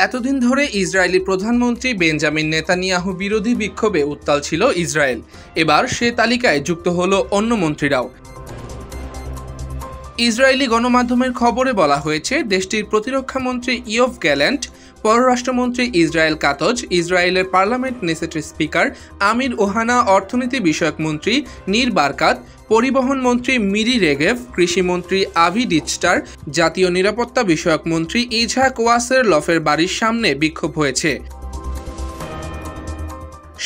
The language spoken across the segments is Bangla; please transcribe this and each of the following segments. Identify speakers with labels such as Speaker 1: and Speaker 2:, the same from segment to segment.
Speaker 1: এতদিন ধরে ইসরায়েলি প্রধানমন্ত্রী বেঞ্জামিন নেতানিয়াহু বিরোধী বিক্ষোভে উত্তাল ছিল ইসরায়েল। এবার সে তালিকায় যুক্ত হলো অন্য মন্ত্রীরাও। ইসরায়েলি গণমাধ্যমের খবরে বলা হয়েছে, দেশটির প্রতিরক্ষামন্ত্রী ইয়োভ গ্যালেন্ট, পররাষ্ট্রমন্ত্রী ইসরায়েল কাতজ, ইসরায়েলের পার্লামেন্ট নেসেটের স্পিকার আমির ওহানা, অর্থনীতি বিষয়ক মন্ত্রী নীর বারকাত, পরিবহন মন্ত্রী মিরি রেগেভ, কৃষিমন্ত্রী আভি ডিচটার, জাতীয় নিরাপত্তা বিষয়ক মন্ত্রী ইজহাক ওয়াসের লফের বাড়ির সামনে বিক্ষোভ হয়েছে।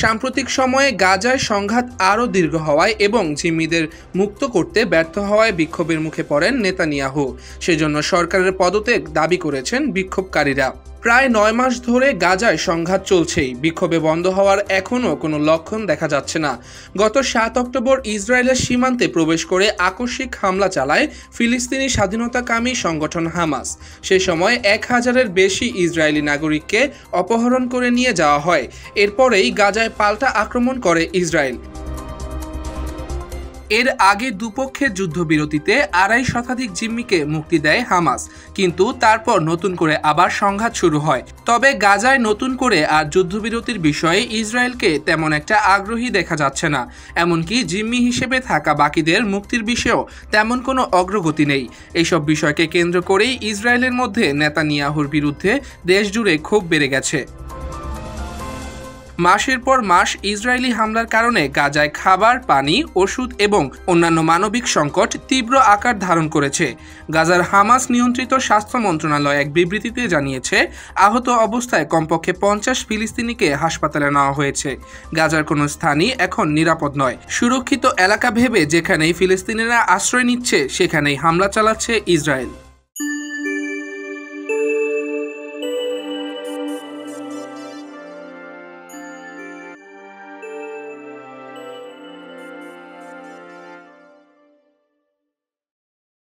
Speaker 1: সাম্প্রতিক সময়ে গাজায় সংঘাত আরও দীর্ঘ হওয়ায় এবং জিম্মিদের মুক্ত করতে ব্যর্থ হওয়ায় বিক্ষোভের মুখে পড়েন নেতানিয়াহু। সেজন্য সরকারের পদত্যাগ দাবি করেছেন বিক্ষোভকারীরা। প্রায় ৯ মাস ধরে গাজায় সংঘাত চলছেই, বিক্ষোভে বন্ধ হওয়ার এখনও কোনো লক্ষণ দেখা যাচ্ছে না। গত ৭ অক্টোবর ইসরায়েলের সীমান্তে প্রবেশ করে আকস্মিক হামলা চালায় ফিলিস্তিনি স্বাধীনতাকামী সংগঠন হামাস। সে সময় ১,০০০-এর বেশি ইসরায়েলি নাগরিককে অপহরণ করে নিয়ে যাওয়া হয়। এরপরেই গাজায় পাল্টা আক্রমণ করে ইসরায়েল। এর আগে দুপক্ষের যুদ্ধবিরতিতে ২৫ শতাধিক জিম্মিকে মুক্তি দেয় হামাস, কিন্তু তারপর নতুন করে আবার সংঘাত শুরু হয়। তবে গাজায় নতুন করে আর যুদ্ধবিরতির বিষয়ে ইসরায়েলকে তেমন একটা আগ্রহী দেখা যাচ্ছে না। এমনকি জিম্মি হিসেবে থাকা বাকিদের মুক্তির বিষয়েও তেমন কোনো অগ্রগতি নেই। এইসব বিষয়কে কেন্দ্র করেই ইসরায়েলের মধ্যে নেতানিয়াহুর বিরুদ্ধে দেশজুড়ে ক্ষোভ বেড়ে গেছে। মাসের পর মাস ইসরায়েলি হামলার কারণে গাজায় খাবার, পানি, ওষুধ এবং অন্যান্য মানবিক সংকট তীব্র আকার ধারণ করেছে। গাজার হামাস নিয়ন্ত্রিত স্বাস্থ্য মন্ত্রণালয় এক বিবৃতিতে জানিয়েছে, আহত অবস্থায় কমপক্ষে ৫০ ফিলিস্তিনিকে হাসপাতালে নেওয়া হয়েছে। গাজার কোনো স্থানই এখন নিরাপদ নয়। সুরক্ষিত এলাকা ভেবে যেখানেই ফিলিস্তিনিরা আশ্রয় নিচ্ছে সেখানেই হামলা চালাচ্ছে ইসরায়েল।